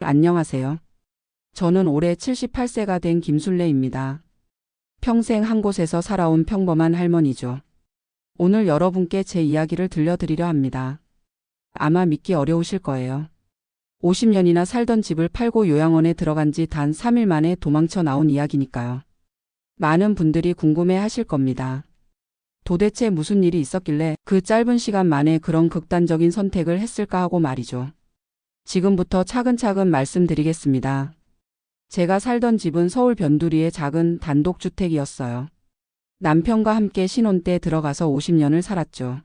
안녕하세요. 저는 올해 78세가 된 김순례입니다. 평생 한 곳에서 살아온 평범한 할머니죠. 오늘 여러분께 제 이야기를 들려드리려 합니다. 아마 믿기 어려우실 거예요. 50년이나 살던 집을 팔고 요양원에 들어간 지 단 3일 만에 도망쳐 나온 이야기니까요. 많은 분들이 궁금해 하실 겁니다. 도대체 무슨 일이 있었길래 그 짧은 시간 만에 그런 극단적인 선택을 했을까 하고 말이죠. 지금부터 차근차근 말씀드리겠습니다. 제가 살던 집은 서울 변두리의 작은 단독주택이었어요. 남편과 함께 신혼 때 들어가서 50년을 살았죠.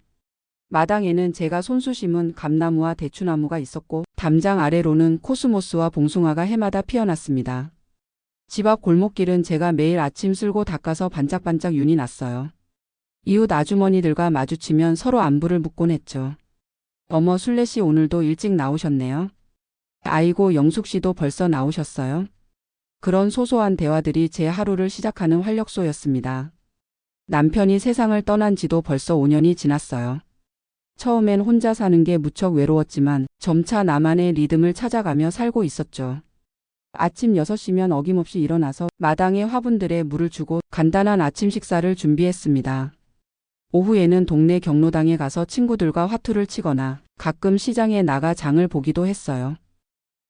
마당에는 제가 손수 심은 감나무와 대추나무가 있었고 담장 아래로는 코스모스와 봉숭아가 해마다 피어났습니다. 집 앞 골목길은 제가 매일 아침 쓸고 닦아서 반짝반짝 윤이 났어요. 이웃 아주머니들과 마주치면 서로 안부를 묻곤 했죠. 어머, 순례씨 오늘도 일찍 나오셨네요. 아이고, 영숙씨도 벌써 나오셨어요. 그런 소소한 대화들이 제 하루를 시작하는 활력소였습니다. 남편이 세상을 떠난 지도 벌써 5년이 지났어요. 처음엔 혼자 사는 게 무척 외로웠지만 점차 나만의 리듬을 찾아가며 살고 있었죠. 아침 6시면 어김없이 일어나서 마당에 화분들에 물을 주고 간단한 아침 식사를 준비했습니다. 오후에는 동네 경로당에 가서 친구들과 화투를 치거나 가끔 시장에 나가 장을 보기도 했어요.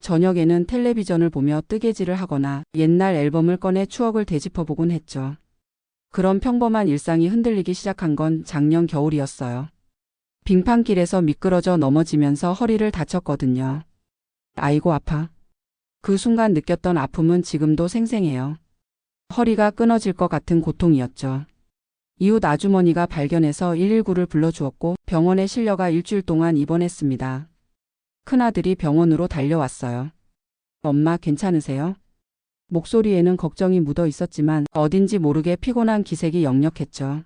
저녁에는 텔레비전을 보며 뜨개질을 하거나 옛날 앨범을 꺼내 추억을 되짚어보곤 했죠. 그런 평범한 일상이 흔들리기 시작한 건 작년 겨울이었어요. 빙판길에서 미끄러져 넘어지면서 허리를 다쳤거든요. 아이고, 아파. 그 순간 느꼈던 아픔은 지금도 생생해요. 허리가 끊어질 것 같은 고통이었죠. 이웃 아주머니가 발견해서 119를 불러주었고 병원에 실려가 일주일 동안 입원했습니다. 큰아들이 병원으로 달려왔어요. 엄마, 괜찮으세요? 목소리에는 걱정이 묻어 있었지만 어딘지 모르게 피곤한 기색이 역력했죠.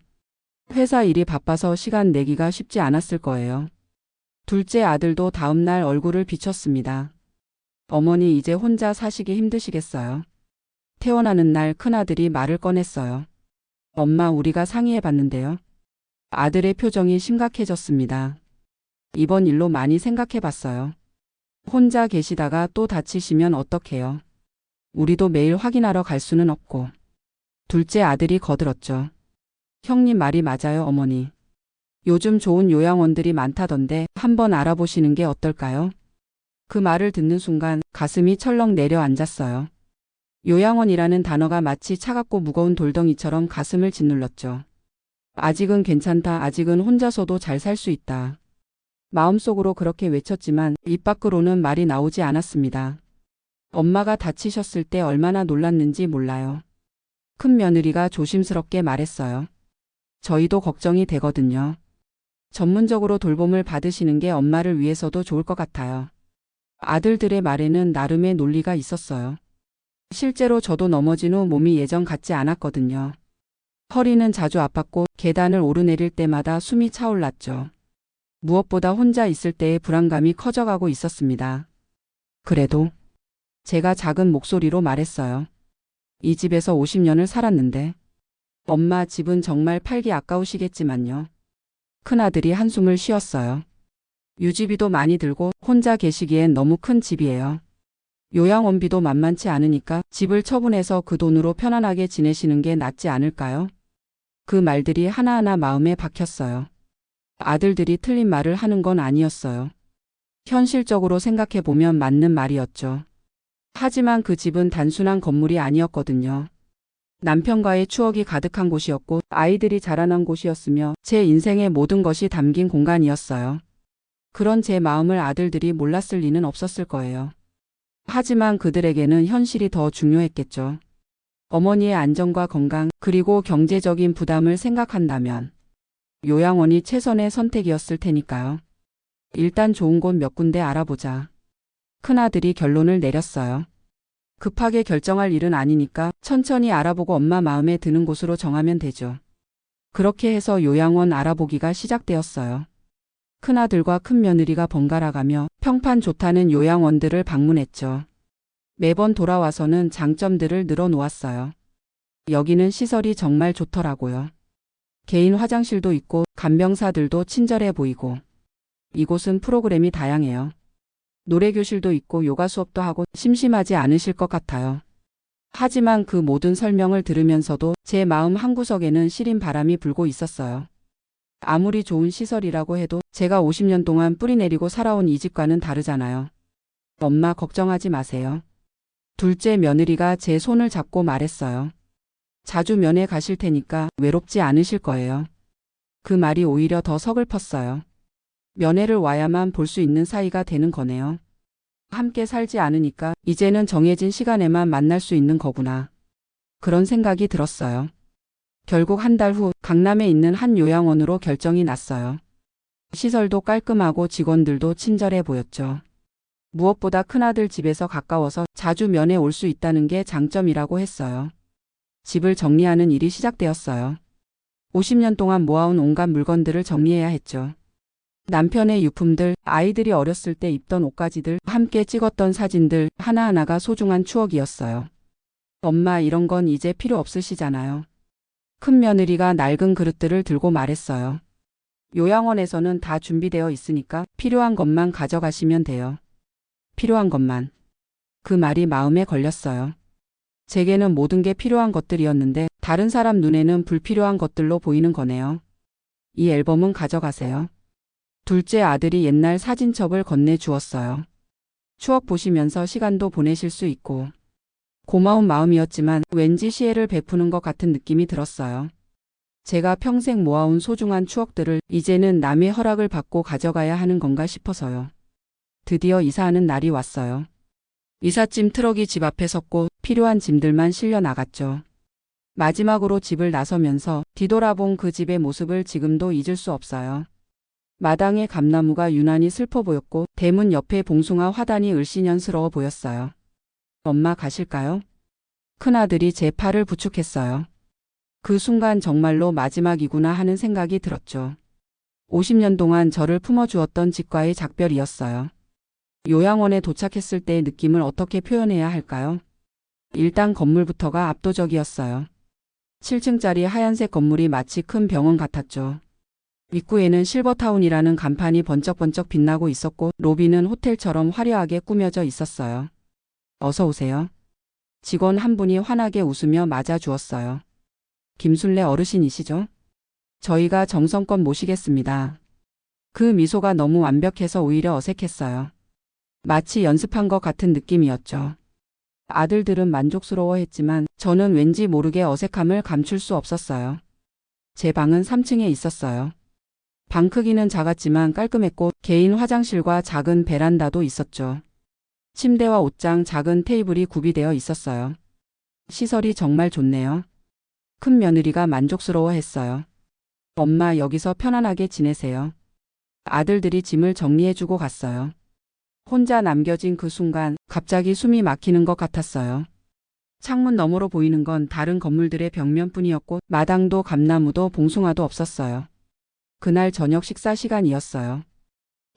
회사 일이 바빠서 시간 내기가 쉽지 않았을 거예요. 둘째 아들도 다음날 얼굴을 비췄습니다. 어머니, 이제 혼자 사시기 힘드시겠어요? 퇴원하는 날 큰아들이 말을 꺼냈어요. 엄마, 우리가 상의해봤는데요. 아들의 표정이 심각해졌습니다. 이번 일로 많이 생각해봤어요. 혼자 계시다가 또 다치시면 어떡해요? 우리도 매일 확인하러 갈 수는 없고. 둘째 아들이 거들었죠. 형님 말이 맞아요, 어머니. 요즘 좋은 요양원들이 많다던데 한번 알아보시는 게 어떨까요? 그 말을 듣는 순간 가슴이 철렁 내려앉았어요. 요양원이라는 단어가 마치 차갑고 무거운 돌덩이처럼 가슴을 짓눌렀죠. 아직은 괜찮다, 아직은 혼자서도 잘 살 수 있다. 마음속으로 그렇게 외쳤지만 입 밖으로는 말이 나오지 않았습니다. 엄마가 다치셨을 때 얼마나 놀랐는지 몰라요. 큰 며느리가 조심스럽게 말했어요. 저희도 걱정이 되거든요. 전문적으로 돌봄을 받으시는 게 엄마를 위해서도 좋을 것 같아요. 아들들의 말에는 나름의 논리가 있었어요. 실제로 저도 넘어진 후 몸이 예전 같지 않았거든요. 허리는 자주 아팠고 계단을 오르내릴 때마다 숨이 차올랐죠. 무엇보다 혼자 있을 때의 불안감이 커져가고 있었습니다. 그래도 제가 작은 목소리로 말했어요. 이 집에서 50년을 살았는데. 엄마, 집은 정말 팔기 아까우시겠지만요. 큰아들이 한숨을 쉬었어요. 유지비도 많이 들고 혼자 계시기엔 너무 큰 집이에요. 요양원비도 만만치 않으니까 집을 처분해서 그 돈으로 편안하게 지내시는 게 낫지 않을까요? 그 말들이 하나하나 마음에 박혔어요. 아들들이 틀린 말을 하는 건 아니었어요. 현실적으로 생각해보면 맞는 말이었죠. 하지만 그 집은 단순한 건물이 아니었거든요. 남편과의 추억이 가득한 곳이었고 아이들이 자라난 곳이었으며 제 인생의 모든 것이 담긴 공간이었어요. 그런 제 마음을 아들들이 몰랐을 리는 없었을 거예요. 하지만 그들에게는 현실이 더 중요했겠죠. 어머니의 안전과 건강, 그리고 경제적인 부담을 생각한다면 요양원이 최선의 선택이었을 테니까요. 일단 좋은 곳 몇 군데 알아보자. 큰아들이 결론을 내렸어요. 급하게 결정할 일은 아니니까 천천히 알아보고 엄마 마음에 드는 곳으로 정하면 되죠. 그렇게 해서 요양원 알아보기가 시작되었어요. 큰아들과 큰며느리가 번갈아가며 평판 좋다는 요양원들을 방문했죠. 매번 돌아와서는 장점들을 늘어놓았어요. 여기는 시설이 정말 좋더라고요. 개인 화장실도 있고 간병사들도 친절해 보이고 이곳은 프로그램이 다양해요. 노래교실도 있고 요가 수업도 하고 심심하지 않으실 것 같아요. 하지만 그 모든 설명을 들으면서도 제 마음 한구석에는 시린 바람이 불고 있었어요. 아무리 좋은 시설이라고 해도 제가 50년 동안 뿌리내리고 살아온 이 집과는 다르잖아요. 엄마 걱정하지 마세요. 둘째 며느리가 제 손을 잡고 말했어요. 자주 면회 가실 테니까 외롭지 않으실 거예요. 그 말이 오히려 더 서글펐어요. 면회를 와야만 볼 수 있는 사이가 되는 거네요. 함께 살지 않으니까 이제는 정해진 시간에만 만날 수 있는 거구나. 그런 생각이 들었어요. 결국 한 달 후 강남에 있는 한 요양원으로 결정이 났어요. 시설도 깔끔하고 직원들도 친절해 보였죠. 무엇보다 큰아들 집에서 가까워서 자주 면회 올 수 있다는 게 장점이라고 했어요. 집을 정리하는 일이 시작되었어요. 50년 동안 모아온 온갖 물건들을 정리해야 했죠. 남편의 유품들, 아이들이 어렸을 때 입던 옷가지들, 함께 찍었던 사진들 하나하나가 소중한 추억이었어요. 엄마 이런 건 이제 필요 없으시잖아요. 큰 며느리가 낡은 그릇들을 들고 말했어요. 요양원에서는 다 준비되어 있으니까 필요한 것만 가져가시면 돼요. 필요한 것만. 그 말이 마음에 걸렸어요. 제게는 모든 게 필요한 것들이었는데 다른 사람 눈에는 불필요한 것들로 보이는 거네요. 이 앨범은 가져가세요. 둘째 아들이 옛날 사진첩을 건네주었어요. 추억 보시면서 시간도 보내실 수 있고. 고마운 마음이었지만 왠지 시혜를 베푸는 것 같은 느낌이 들었어요. 제가 평생 모아온 소중한 추억들을 이제는 남의 허락을 받고 가져가야 하는 건가 싶어서요. 드디어 이사하는 날이 왔어요. 이삿짐 트럭이 집 앞에 섰고 필요한 짐들만 실려 나갔죠. 마지막으로 집을 나서면서 뒤돌아본 그 집의 모습을 지금도 잊을 수 없어요. 마당의 감나무가 유난히 슬퍼 보였고 대문 옆에 봉숭아 화단이 을씨년스러워 보였어요. 엄마 가실까요? 큰아들이 제 팔을 부축했어요. 그 순간 정말로 마지막이구나 하는 생각이 들었죠. 50년 동안 저를 품어주었던 집과의 작별이었어요. 요양원에 도착했을 때의 느낌을 어떻게 표현해야 할까요? 일단 건물부터가 압도적이었어요. 7층짜리 하얀색 건물이 마치 큰 병원 같았죠. 입구에는 실버타운이라는 간판이 번쩍번쩍 빛나고 있었고 로비는 호텔처럼 화려하게 꾸며져 있었어요. 어서 오세요. 직원 한 분이 환하게 웃으며 맞아주었어요. 김순례 어르신이시죠? 저희가 정성껏 모시겠습니다. 그 미소가 너무 완벽해서 오히려 어색했어요. 마치 연습한 것 같은 느낌이었죠. 아들들은 만족스러워했지만 저는 왠지 모르게 어색함을 감출 수 없었어요. 제 방은 3층에 있었어요. 방 크기는 작았지만 깔끔했고 개인 화장실과 작은 베란다도 있었죠. 침대와 옷장, 작은 테이블이 구비되어 있었어요. 시설이 정말 좋네요. 큰 며느리가 만족스러워했어요. 엄마 여기서 편안하게 지내세요. 아들들이 짐을 정리해주고 갔어요. 혼자 남겨진 그 순간 갑자기 숨이 막히는 것 같았어요. 창문 너머로 보이는 건 다른 건물들의 벽면뿐이었고 마당도 감나무도 봉숭아도 없었어요. 그날 저녁 식사 시간이었어요.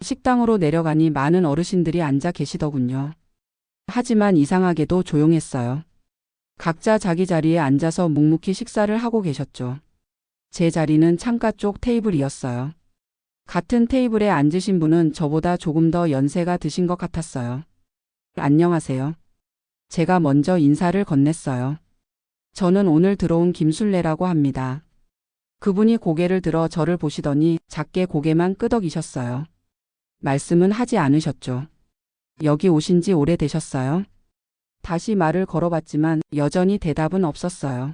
식당으로 내려가니 많은 어르신들이 앉아 계시더군요. 하지만 이상하게도 조용했어요. 각자 자기 자리에 앉아서 묵묵히 식사를 하고 계셨죠. 제 자리는 창가 쪽 테이블이었어요. 같은 테이블에 앉으신 분은 저보다 조금 더 연세가 드신 것 같았어요. 안녕하세요. 제가 먼저 인사를 건넸어요. 저는 오늘 들어온 김순례라고 합니다. 그분이 고개를 들어 저를 보시더니 작게 고개만 끄덕이셨어요. 말씀은 하지 않으셨죠. 여기 오신 지 오래되셨어요? 다시 말을 걸어봤지만 여전히 대답은 없었어요.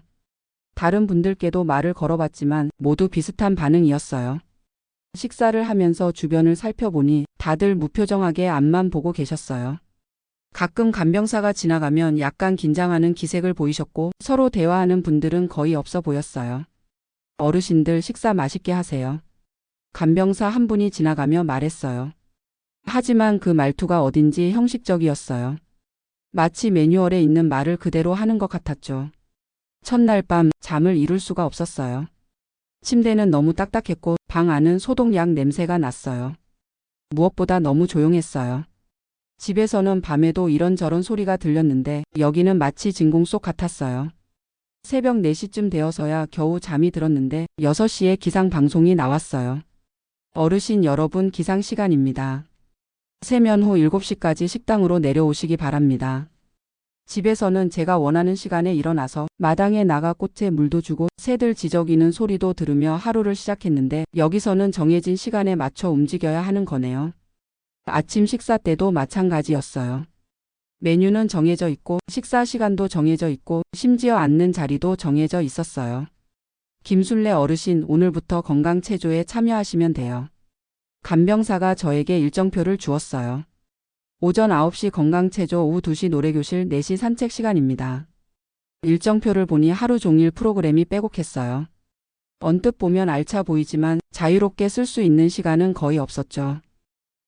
다른 분들께도 말을 걸어봤지만 모두 비슷한 반응이었어요. 식사를 하면서 주변을 살펴보니 다들 무표정하게 앞만 보고 계셨어요. 가끔 간병사가 지나가면 약간 긴장하는 기색을 보이셨고 서로 대화하는 분들은 거의 없어 보였어요. 어르신들 식사 맛있게 하세요. 간병사 한 분이 지나가며 말했어요. 하지만 그 말투가 어딘지 형식적이었어요. 마치 매뉴얼에 있는 말을 그대로 하는 것 같았죠. 첫날 밤 잠을 이룰 수가 없었어요. 침대는 너무 딱딱했고 방 안은 소독약 냄새가 났어요. 무엇보다 너무 조용했어요. 집에서는 밤에도 이런저런 소리가 들렸는데 여기는 마치 진공 속 같았어요. 새벽 4시쯤 되어서야 겨우 잠이 들었는데 6시에 기상 방송이 나왔어요. 어르신 여러분 기상 시간입니다. 세면 후 7시까지 식당으로 내려오시기 바랍니다. 집에서는 제가 원하는 시간에 일어나서 마당에 나가 꽃에 물도 주고 새들 지저귀는 소리도 들으며 하루를 시작했는데 여기서는 정해진 시간에 맞춰 움직여야 하는 거네요. 아침 식사 때도 마찬가지였어요. 메뉴는 정해져 있고 식사 시간도 정해져 있고 심지어 앉는 자리도 정해져 있었어요. 김순례 어르신, 오늘부터 건강체조에 참여하시면 돼요. 간병사가 저에게 일정표를 주었어요. 오전 9시 건강체조, 오후 2시 노래교실, 4시 산책 시간입니다. 일정표를 보니 하루 종일 프로그램이 빼곡했어요. 언뜻 보면 알차 보이지만 자유롭게 쓸 수 있는 시간은 거의 없었죠.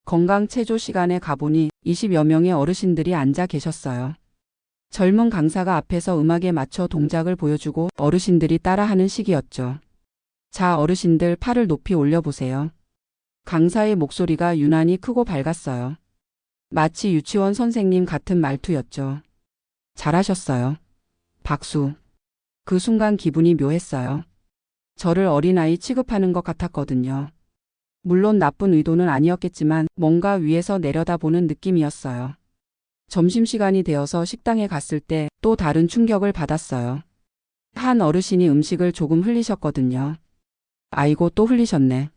건강체조 시간에 가보니 20여 명의 어르신들이 앉아 계셨어요. 젊은 강사가 앞에서 음악에 맞춰 동작을 보여주고 어르신들이 따라하는 시기였죠. 자, 어르신들 팔을 높이 올려보세요. 강사의 목소리가 유난히 크고 밝았어요. 마치 유치원 선생님 같은 말투였죠. 잘하셨어요. 박수. 그 순간 기분이 묘했어요. 저를 어린아이 취급하는 것 같았거든요. 물론 나쁜 의도는 아니었겠지만 뭔가 위에서 내려다보는 느낌이었어요. 점심시간이 되어서 식당에 갔을 때 또 다른 충격을 받았어요. 한 어르신이 음식을 조금 흘리셨거든요. 아이고, 또 흘리셨네.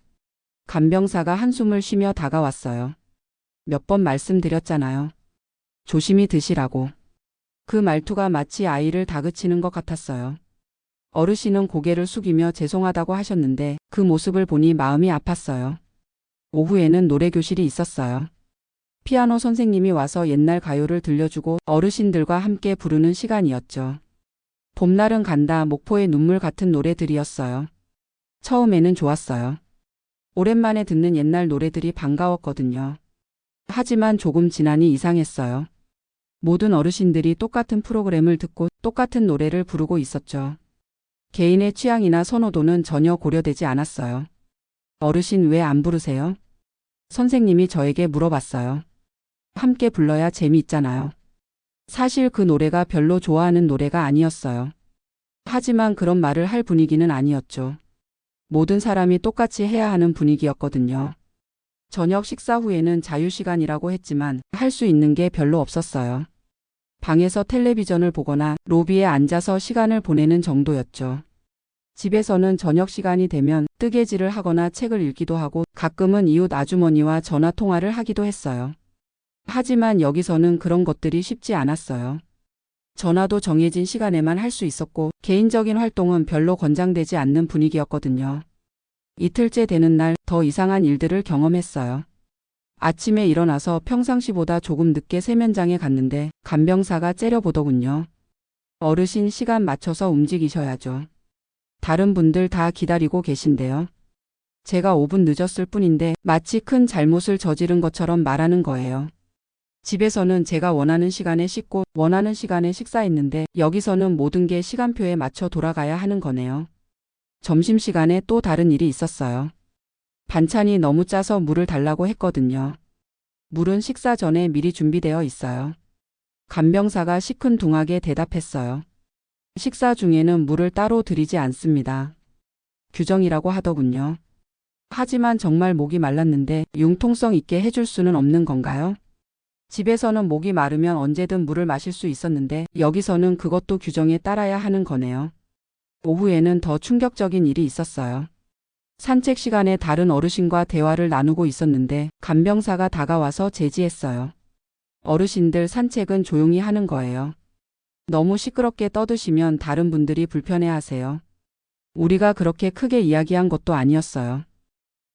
간병사가 한숨을 쉬며 다가왔어요. 몇 번 말씀드렸잖아요. 조심히 드시라고. 그 말투가 마치 아이를 다그치는 것 같았어요. 어르신은 고개를 숙이며 죄송하다고 하셨는데 그 모습을 보니 마음이 아팠어요. 오후에는 노래교실이 있었어요. 피아노 선생님이 와서 옛날 가요를 들려주고 어르신들과 함께 부르는 시간이었죠. 봄날은 간다, 목포의 눈물 같은 노래들이었어요. 처음에는 좋았어요. 오랜만에 듣는 옛날 노래들이 반가웠거든요. 하지만 조금 지나니 이상했어요. 모든 어르신들이 똑같은 프로그램을 듣고 똑같은 노래를 부르고 있었죠. 개인의 취향이나 선호도는 전혀 고려되지 않았어요. 어르신, 왜 안 부르세요? 선생님이 저에게 물어봤어요. 함께 불러야 재미있잖아요. 사실 그 노래가 별로 좋아하는 노래가 아니었어요. 하지만 그런 말을 할 분위기는 아니었죠. 모든 사람이 똑같이 해야 하는 분위기였거든요. 저녁 식사 후에는 자유시간이라고 했지만 할 수 있는 게 별로 없었어요. 방에서 텔레비전을 보거나 로비에 앉아서 시간을 보내는 정도였죠. 집에서는 저녁 시간이 되면 뜨개질을 하거나 책을 읽기도 하고 가끔은 이웃 아주머니와 전화 통화를 하기도 했어요. 하지만 여기서는 그런 것들이 쉽지 않았어요. 전화도 정해진 시간에만 할 수 있었고 개인적인 활동은 별로 권장되지 않는 분위기였거든요. 이틀째 되는 날 더 이상한 일들을 경험했어요. 아침에 일어나서 평상시보다 조금 늦게 세면장에 갔는데 간병사가 째려보더군요. 어르신, 시간 맞춰서 움직이셔야죠. 다른 분들 다 기다리고 계신데요. 제가 5분 늦었을 뿐인데 마치 큰 잘못을 저지른 것처럼 말하는 거예요. 집에서는 제가 원하는 시간에 씻고 원하는 시간에 식사했는데 여기서는 모든 게 시간표에 맞춰 돌아가야 하는 거네요. 점심시간에 또 다른 일이 있었어요. 반찬이 너무 짜서 물을 달라고 했거든요. 물은 식사 전에 미리 준비되어 있어요. 간병사가 시큰둥하게 대답했어요. 식사 중에는 물을 따로 드리지 않습니다. 규정이라고 하더군요. 하지만 정말 목이 말랐는데 융통성 있게 해줄 수는 없는 건가요? 집에서는 목이 마르면 언제든 물을 마실 수 있었는데 여기서는 그것도 규정에 따라야 하는 거네요. 오후에는 더 충격적인 일이 있었어요. 산책 시간에 다른 어르신과 대화를 나누고 있었는데 간병사가 다가와서 제지했어요. 어르신들, 산책은 조용히 하는 거예요. 너무 시끄럽게 떠드시면 다른 분들이 불편해하세요. 우리가 그렇게 크게 이야기한 것도 아니었어요.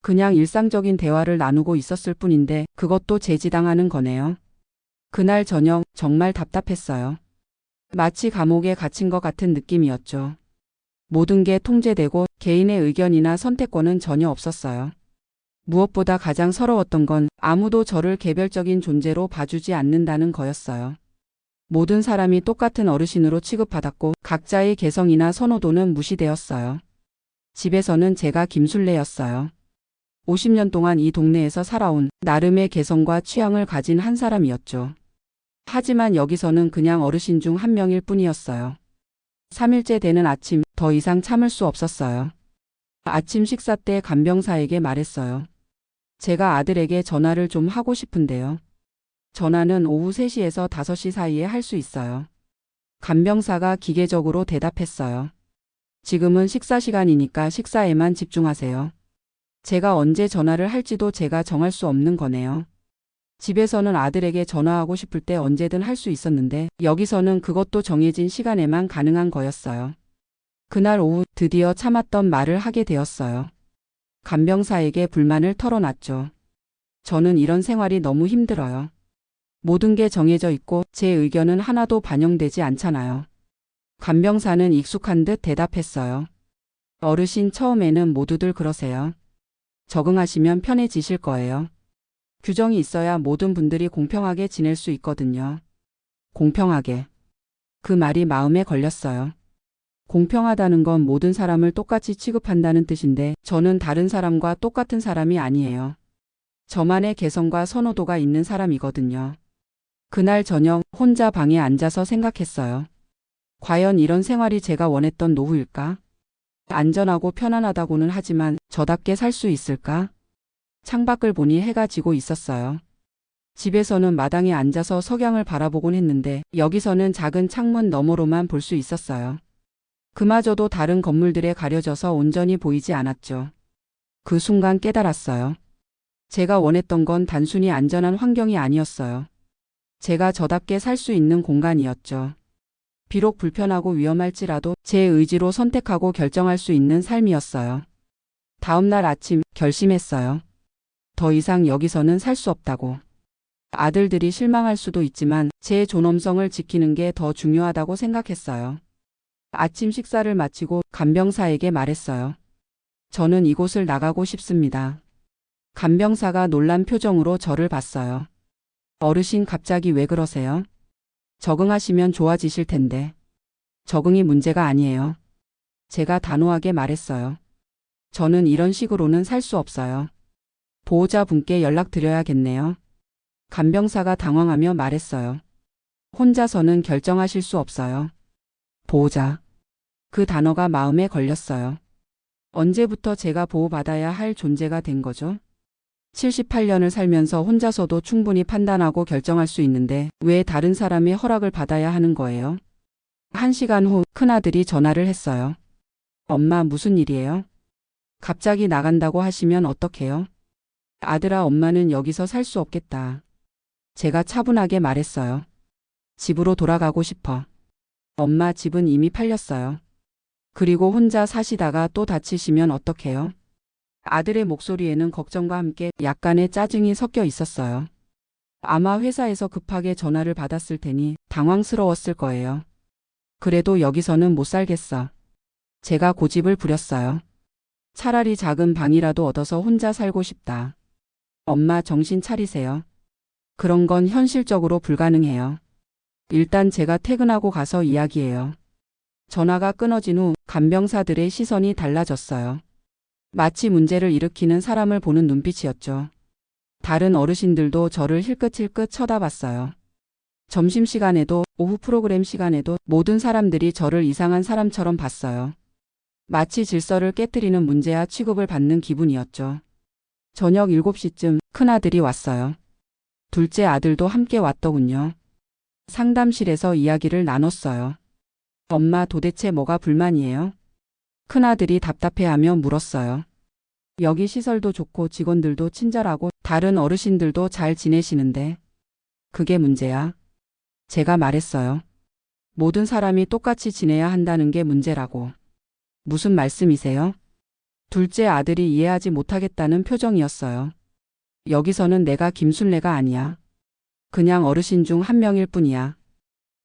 그냥 일상적인 대화를 나누고 있었을 뿐인데 그것도 제지당하는 거네요. 그날 저녁 정말 답답했어요. 마치 감옥에 갇힌 것 같은 느낌이었죠. 모든 게 통제되고 개인의 의견이나 선택권은 전혀 없었어요. 무엇보다 가장 서러웠던 건 아무도 저를 개별적인 존재로 봐주지 않는다는 거였어요. 모든 사람이 똑같은 어르신으로 취급받았고 각자의 개성이나 선호도는 무시되었어요. 집에서는 제가 김순례였어요. 50년 동안 이 동네에서 살아온 나름의 개성과 취향을 가진 한 사람이었죠. 하지만 여기서는 그냥 어르신 중 한 명일 뿐이었어요. 3일째 되는 아침, 더 이상 참을 수 없었어요. 아침 식사 때 간병사에게 말했어요. 제가 아들에게 전화를 좀 하고 싶은데요. 전화는 오후 3시에서 5시 사이에 할 수 있어요. 간병사가 기계적으로 대답했어요. 지금은 식사 시간이니까 식사에만 집중하세요. 제가 언제 전화를 할지도 제가 정할 수 없는 거네요. 집에서는 아들에게 전화하고 싶을 때 언제든 할 수 있었는데 여기서는 그것도 정해진 시간에만 가능한 거였어요. 그날 오후 드디어 참았던 말을 하게 되었어요. 간병사에게 불만을 털어놨죠. 저는 이런 생활이 너무 힘들어요. 모든 게 정해져 있고 제 의견은 하나도 반영되지 않잖아요. 간병사는 익숙한 듯 대답했어요. 어르신 처음에는 모두들 그러세요. 적응하시면 편해지실 거예요. 규정이 있어야 모든 분들이 공평하게 지낼 수 있거든요. 공평하게. 그 말이 마음에 걸렸어요. 공평하다는 건 모든 사람을 똑같이 취급한다는 뜻인데 저는 다른 사람과 똑같은 사람이 아니에요. 저만의 개성과 선호도가 있는 사람이거든요. 그날 저녁 혼자 방에 앉아서 생각했어요. 과연 이런 생활이 제가 원했던 노후일까? 안전하고 편안하다고는 하지만 저답게 살 수 있을까? 창밖을 보니 해가 지고 있었어요. 집에서는 마당에 앉아서 석양을 바라보곤 했는데 여기서는 작은 창문 너머로만 볼 수 있었어요. 그마저도 다른 건물들에 가려져서 온전히 보이지 않았죠. 그 순간 깨달았어요. 제가 원했던 건 단순히 안전한 환경이 아니었어요. 제가 저답게 살 수 있는 공간이었죠. 비록 불편하고 위험할지라도 제 의지로 선택하고 결정할 수 있는 삶이었어요. 다음 날 아침 결심했어요. 더 이상 여기서는 살 수 없다고. 아들들이 실망할 수도 있지만 제 존엄성을 지키는 게 더 중요하다고 생각했어요. 아침 식사를 마치고 간병사에게 말했어요. 저는 이곳을 나가고 싶습니다. 간병사가 놀란 표정으로 저를 봤어요. 어르신 갑자기 왜 그러세요? 적응하시면 좋아지실 텐데. 적응이 문제가 아니에요. 제가 단호하게 말했어요. 저는 이런 식으로는 살 수 없어요. 보호자분께 연락드려야겠네요. 간병사가 당황하며 말했어요. 혼자서는 결정하실 수 없어요. 보호자. 그 단어가 마음에 걸렸어요. 언제부터 제가 보호받아야 할 존재가 된 거죠? 78년을 살면서 혼자서도 충분히 판단하고 결정할 수 있는데 왜 다른 사람의 허락을 받아야 하는 거예요? 1시간 후 큰아들이 전화를 했어요. 엄마 무슨 일이에요? 갑자기 나간다고 하시면 어떡해요? 아들아 엄마는 여기서 살 수 없겠다. 제가 차분하게 말했어요. 집으로 돌아가고 싶어. 엄마 집은 이미 팔렸어요. 그리고 혼자 사시다가 또 다치시면 어떡해요? 아들의 목소리에는 걱정과 함께 약간의 짜증이 섞여 있었어요. 아마 회사에서 급하게 전화를 받았을 테니 당황스러웠을 거예요. 그래도 여기서는 못 살겠어. 제가 고집을 부렸어요. 차라리 작은 방이라도 얻어서 혼자 살고 싶다. 엄마 정신 차리세요. 그런 건 현실적으로 불가능해요. 일단 제가 퇴근하고 가서 이야기해요. 전화가 끊어진 후 간병사들의 시선이 달라졌어요. 마치 문제를 일으키는 사람을 보는 눈빛이었죠. 다른 어르신들도 저를 힐끗힐끗 쳐다봤어요. 점심시간에도 오후 프로그램 시간에도 모든 사람들이 저를 이상한 사람처럼 봤어요. 마치 질서를 깨뜨리는 문제야 취급을 받는 기분이었죠. 저녁 7시쯤 큰아들이 왔어요. 둘째 아들도 함께 왔더군요. 상담실에서 이야기를 나눴어요. 엄마 도대체 뭐가 불만이에요? 큰아들이 답답해하며 물었어요. 여기 시설도 좋고 직원들도 친절하고 다른 어르신들도 잘 지내시는데 그게 문제야. 제가 말했어요. 모든 사람이 똑같이 지내야 한다는 게 문제라고. 무슨 말씀이세요? 둘째 아들이 이해하지 못하겠다는 표정이었어요. 여기서는 내가 김순례가 아니야. 그냥 어르신 중 한 명일 뿐이야.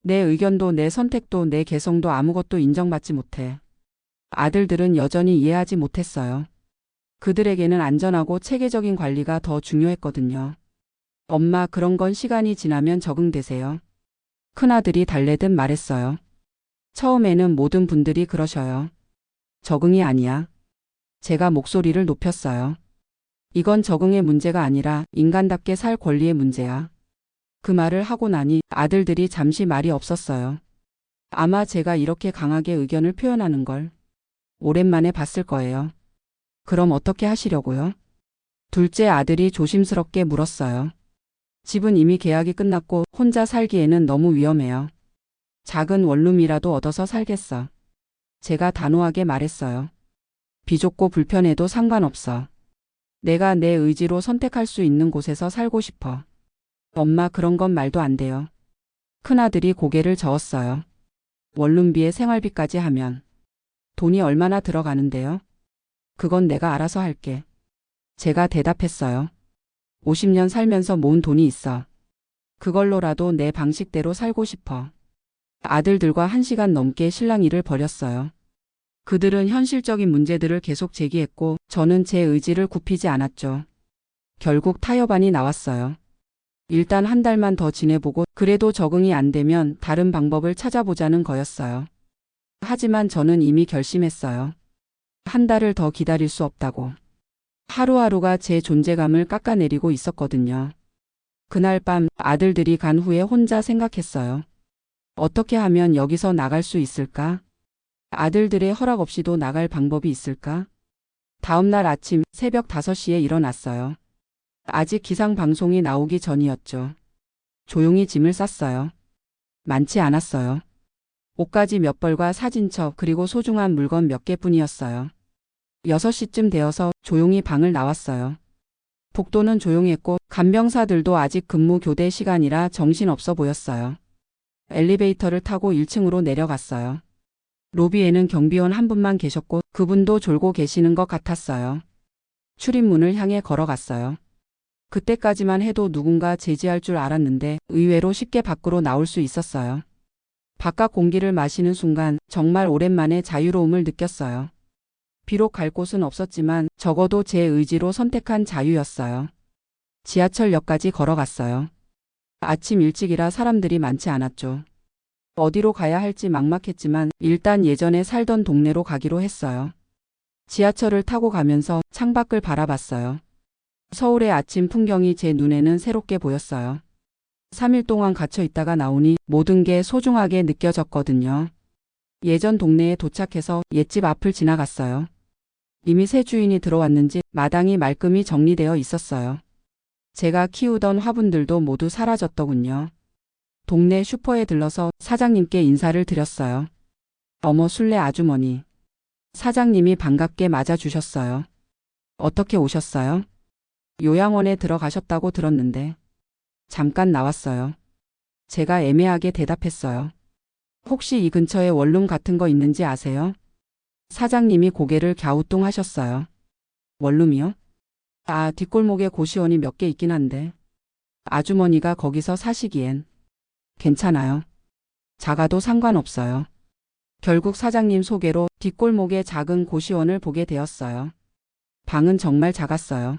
내 의견도 내 선택도 내 개성도 아무것도 인정받지 못해. 아들들은 여전히 이해하지 못했어요. 그들에게는 안전하고 체계적인 관리가 더 중요했거든요. 엄마 그런 건 시간이 지나면 적응되세요. 큰아들이 달래듯 말했어요. 처음에는 모든 분들이 그러셔요. 적응이 아니야. 제가 목소리를 높였어요. 이건 적응의 문제가 아니라 인간답게 살 권리의 문제야. 그 말을 하고 나니 아들들이 잠시 말이 없었어요. 아마 제가 이렇게 강하게 의견을 표현하는 걸 오랜만에 봤을 거예요. 그럼 어떻게 하시려고요? 둘째 아들이 조심스럽게 물었어요. 집은 이미 계약이 끝났고 혼자 살기에는 너무 위험해요. 작은 원룸이라도 얻어서 살겠어. 제가 단호하게 말했어요. 비좁고 불편해도 상관없어. 내가 내 의지로 선택할 수 있는 곳에서 살고 싶어. 엄마 그런 건 말도 안 돼요. 큰아들이 고개를 저었어요. 원룸비에 생활비까지 하면 돈이 얼마나 들어가는데요? 그건 내가 알아서 할게. 제가 대답했어요. 50년 살면서 모은 돈이 있어. 그걸로라도 내 방식대로 살고 싶어. 아들들과 1시간 넘게 실랑이를 벌였어요. 그들은 현실적인 문제들을 계속 제기했고 저는 제 의지를 굽히지 않았죠. 결국 타협안이 나왔어요. 일단 한 달만 더 지내보고 그래도 적응이 안 되면 다른 방법을 찾아보자는 거였어요. 하지만 저는 이미 결심했어요. 한 달을 더 기다릴 수 없다고. 하루하루가 제 존재감을 깎아내리고 있었거든요. 그날 밤 아들들이 간 후에 혼자 생각했어요. 어떻게 하면 여기서 나갈 수 있을까? 아들들의 허락 없이도 나갈 방법이 있을까? 다음날 아침 새벽 5시에 일어났어요. 아직 기상 방송이 나오기 전이었죠. 조용히 짐을 쌌어요. 많지 않았어요. 옷가지 몇 벌과 사진첩 그리고 소중한 물건 몇 개뿐이었어요. 6시쯤 되어서 조용히 방을 나왔어요. 복도는 조용했고 간병사들도 아직 근무 교대 시간이라 정신없어 보였어요. 엘리베이터를 타고 1층으로 내려갔어요. 로비에는 경비원 한 분만 계셨고 그분도 졸고 계시는 것 같았어요. 출입문을 향해 걸어갔어요. 그때까지만 해도 누군가 제지할 줄 알았는데 의외로 쉽게 밖으로 나올 수 있었어요. 바깥 공기를 마시는 순간 정말 오랜만에 자유로움을 느꼈어요. 비록 갈 곳은 없었지만 적어도 제 의지로 선택한 자유였어요. 지하철역까지 걸어갔어요. 아침 일찍이라 사람들이 많지 않았죠. 어디로 가야 할지 막막했지만 일단 예전에 살던 동네로 가기로 했어요. 지하철을 타고 가면서 창밖을 바라봤어요. 서울의 아침 풍경이 제 눈에는 새롭게 보였어요. 3일 동안 갇혀 있다가 나오니 모든 게 소중하게 느껴졌거든요. 예전 동네에 도착해서 옛집 앞을 지나갔어요. 이미 새 주인이 들어왔는지 마당이 말끔히 정리되어 있었어요. 제가 키우던 화분들도 모두 사라졌더군요. 동네 슈퍼에 들러서 사장님께 인사를 드렸어요. 어머 술래 아주머니. 사장님이 반갑게 맞아주셨어요. 어떻게 오셨어요? 요양원에 들어가셨다고 들었는데. 잠깐 나왔어요. 제가 애매하게 대답했어요. 혹시 이 근처에 원룸 같은 거 있는지 아세요? 사장님이 고개를 갸우뚱하셨어요. 원룸이요? 아, 뒷골목에 고시원이 몇 개 있긴 한데. 아주머니가 거기서 사시기엔. 괜찮아요. 작아도 상관없어요. 결국 사장님 소개로 뒷골목의 작은 고시원을 보게 되었어요. 방은 정말 작았어요.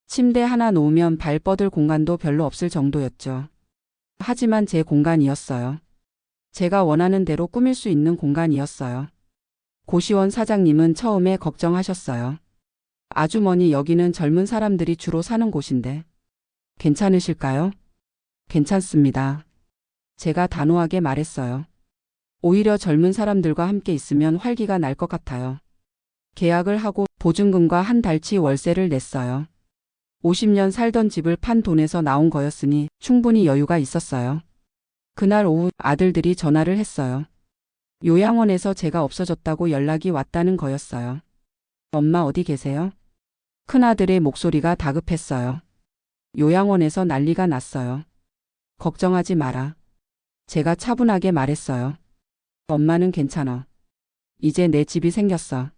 침대 하나 놓으면 발 뻗을 공간도 별로 없을 정도였죠. 하지만 제 공간이었어요. 제가 원하는 대로 꾸밀 수 있는 공간이었어요. 고시원 사장님은 처음에 걱정하셨어요. 아주머니 여기는 젊은 사람들이 주로 사는 곳인데. 괜찮으실까요? 괜찮습니다. 제가 단호하게 말했어요. 오히려 젊은 사람들과 함께 있으면 활기가 날 것 같아요. 계약을 하고 보증금과 한 달치 월세를 냈어요. 50년 살던 집을 판 돈에서 나온 거였으니 충분히 여유가 있었어요. 그날 오후 아들들이 전화를 했어요. 요양원에서 제가 없어졌다고 연락이 왔다는 거였어요. 엄마 어디 계세요? 큰아들의 목소리가 다급했어요. 요양원에서 난리가 났어요. 걱정하지 마라. 제가 차분하게 말했어요. 엄마는 괜찮아. 이제 내 집이 생겼어.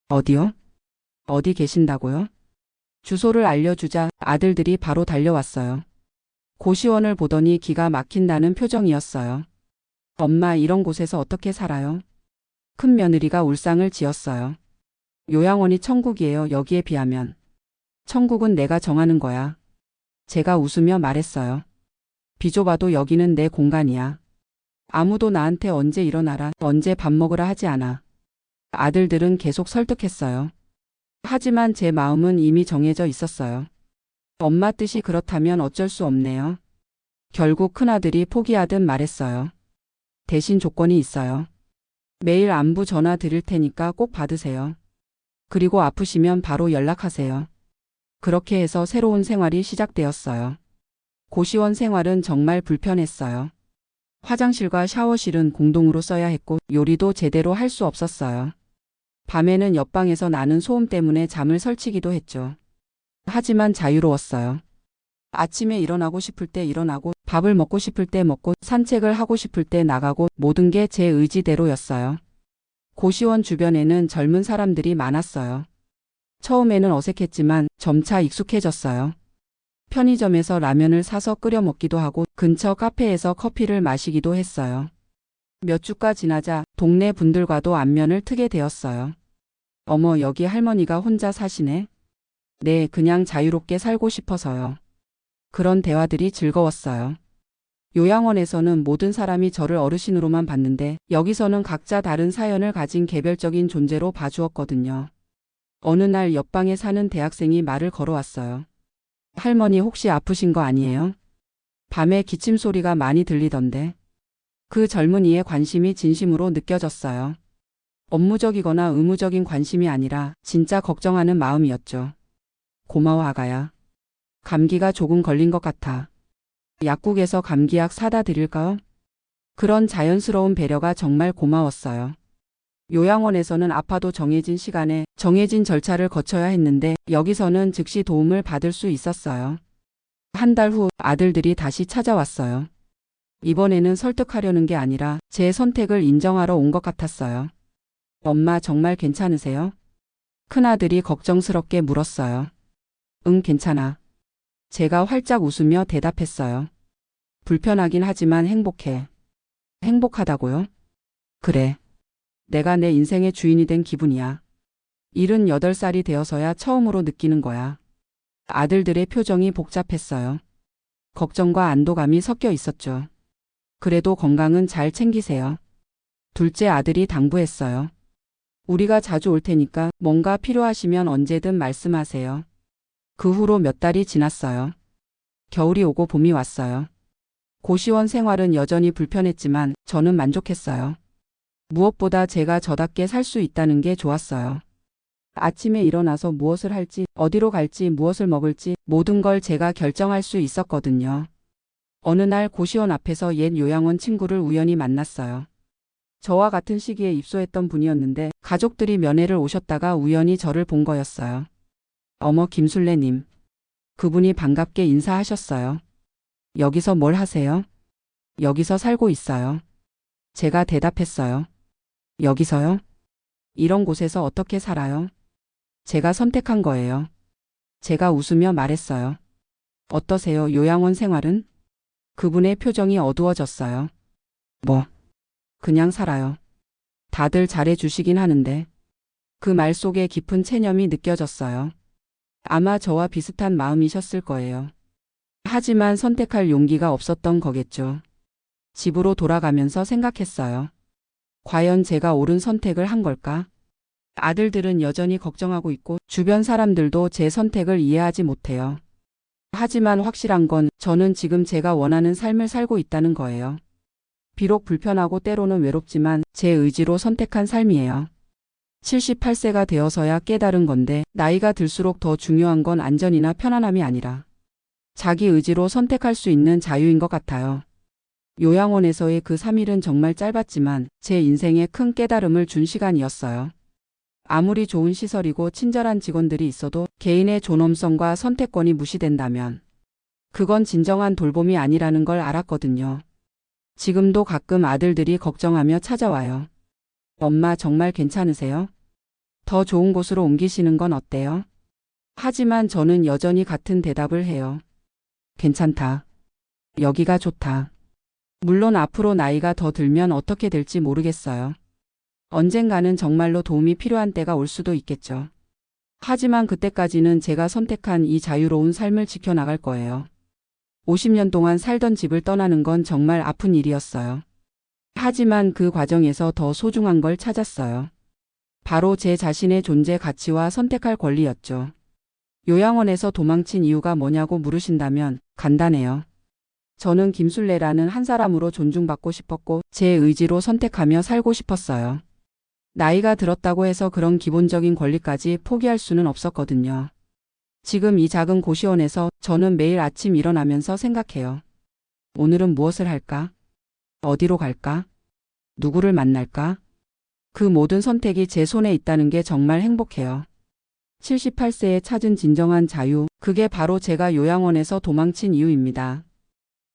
어디요? 어디 계신다고요? 주소를 알려주자 아들들이 바로 달려왔어요. 고시원을 보더니 기가 막힌다는 표정이었어요. 엄마 이런 곳에서 어떻게 살아요? 큰 며느리가 울상을 지었어요. 요양원이 천국이에요. 여기에 비하면. 천국은 내가 정하는 거야. 제가 웃으며 말했어요. 비좁아도 여기는 내 공간이야. 아무도 나한테 언제 일어나라, 언제 밥 먹으라 하지 않아. 아들들은 계속 설득했어요. 하지만 제 마음은 이미 정해져 있었어요. 엄마 뜻이 그렇다면 어쩔 수 없네요. 결국 큰아들이 포기하듯 말했어요. 대신 조건이 있어요. 매일 안부 전화 드릴 테니까 꼭 받으세요. 그리고 아프시면 바로 연락하세요. 그렇게 해서 새로운 생활이 시작되었어요. 고시원 생활은 정말 불편했어요. 화장실과 샤워실은 공동으로 써야 했고 요리도 제대로 할 수 없었어요. 밤에는 옆방에서 나는 소음 때문에 잠을 설치기도 했죠. 하지만 자유로웠어요. 아침에 일어나고 싶을 때 일어나고 밥을 먹고 싶을 때 먹고 산책을 하고 싶을 때 나가고 모든 게 제 의지대로였어요. 고시원 주변에는 젊은 사람들이 많았어요. 처음에는 어색했지만 점차 익숙해졌어요. 편의점에서 라면을 사서 끓여 먹기도 하고 근처 카페에서 커피를 마시기도 했어요. 몇 주가 지나자 동네 분들과도 안면을 트게 되었어요. 어머, 여기 할머니가 혼자 사시네. 네, 그냥 자유롭게 살고 싶어서요. 그런 대화들이 즐거웠어요. 요양원에서는 모든 사람이 저를 어르신으로만 봤는데 여기서는 각자 다른 사연을 가진 개별적인 존재로 봐주었거든요. 어느 날 옆방에 사는 대학생이 말을 걸어왔어요. 할머니 혹시 아프신 거 아니에요? 밤에 기침 소리가 많이 들리던데. 그 젊은이의 관심이 진심으로 느껴졌어요. 업무적이거나 의무적인 관심이 아니라 진짜 걱정하는 마음이었죠. 고마워 아가야. 감기가 조금 걸린 것 같아. 약국에서 감기약 사다 드릴까요? 그런 자연스러운 배려가 정말 고마웠어요. 요양원에서는 아파도 정해진 시간에 정해진 절차를 거쳐야 했는데 여기서는 즉시 도움을 받을 수 있었어요. 한 달 후 아들들이 다시 찾아왔어요. 이번에는 설득하려는 게 아니라 제 선택을 인정하러 온 것 같았어요. 엄마 정말 괜찮으세요? 큰아들이 걱정스럽게 물었어요. 응, 괜찮아. 제가 활짝 웃으며 대답했어요. 불편하긴 하지만 행복해. 행복하다고요? 그래. 내가 내 인생의 주인이 된 기분이야. 78살이 되어서야 처음으로 느끼는 거야. 아들들의 표정이 복잡했어요. 걱정과 안도감이 섞여 있었죠. 그래도 건강은 잘 챙기세요. 둘째 아들이 당부했어요. 우리가 자주 올 테니까 뭔가 필요하시면 언제든 말씀하세요. 그 후로 몇 달이 지났어요. 겨울이 오고 봄이 왔어요. 고시원 생활은 여전히 불편했지만 저는 만족했어요. 무엇보다 제가 저답게 살 수 있다는 게 좋았어요. 아침에 일어나서 무엇을 할지, 어디로 갈지, 무엇을 먹을지 모든 걸 제가 결정할 수 있었거든요. 어느 날 고시원 앞에서 옛 요양원 친구를 우연히 만났어요. 저와 같은 시기에 입소했던 분이었는데 가족들이 면회를 오셨다가 우연히 저를 본 거였어요. 어머, 김술래님. 그분이 반갑게 인사하셨어요. 여기서 뭘 하세요? 여기서 살고 있어요. 제가 대답했어요. 여기서요? 이런 곳에서 어떻게 살아요? 제가 선택한 거예요. 제가 웃으며 말했어요. 어떠세요, 요양원 생활은? 그분의 표정이 어두워졌어요. 뭐, 그냥 살아요. 다들 잘해주시긴 하는데. 그 말 속에 깊은 체념이 느껴졌어요. 아마 저와 비슷한 마음이셨을 거예요. 하지만 선택할 용기가 없었던 거겠죠. 집으로 돌아가면서 생각했어요. 과연 제가 옳은 선택을 한 걸까? 아들들은 여전히 걱정하고 있고 주변 사람들도 제 선택을 이해하지 못해요. 하지만 확실한 건 저는 지금 제가 원하는 삶을 살고 있다는 거예요. 비록 불편하고 때로는 외롭지만 제 의지로 선택한 삶이에요. 78세가 되어서야 깨달은 건데 나이가 들수록 더 중요한 건 안전이나 편안함이 아니라 자기 의지로 선택할 수 있는 자유인 것 같아요. 요양원에서의 그 3일은 정말 짧았지만 제 인생에 큰 깨달음을 준 시간이었어요. 아무리 좋은 시설이고 친절한 직원들이 있어도 개인의 존엄성과 선택권이 무시된다면 그건 진정한 돌봄이 아니라는 걸 알았거든요. 지금도 가끔 아들들이 걱정하며 찾아와요. 엄마 정말 괜찮으세요? 더 좋은 곳으로 옮기시는 건 어때요? 하지만 저는 여전히 같은 대답을 해요. 괜찮다. 여기가 좋다. 물론 앞으로 나이가 더 들면 어떻게 될지 모르겠어요. 언젠가는 정말로 도움이 필요한 때가 올 수도 있겠죠. 하지만 그때까지는 제가 선택한 이 자유로운 삶을 지켜나갈 거예요. 50년 동안 살던 집을 떠나는 건 정말 아픈 일이었어요. 하지만 그 과정에서 더 소중한 걸 찾았어요. 바로 제 자신의 존재 가치와 선택할 권리였죠. 요양원에서 도망친 이유가 뭐냐고 물으신다면 간단해요. 저는 김술래라는 한 사람으로 존중받고 싶었고 제 의지로 선택하며 살고 싶었어요. 나이가 들었다고 해서 그런 기본적인 권리까지 포기할 수는 없었거든요. 지금 이 작은 고시원에서 저는 매일 아침 일어나면서 생각해요. 오늘은 무엇을 할까? 어디로 갈까? 누구를 만날까? 그 모든 선택이 제 손에 있다는 게 정말 행복해요. 78세에 찾은 진정한 자유, 그게 바로 제가 요양원에서 도망친 이유입니다.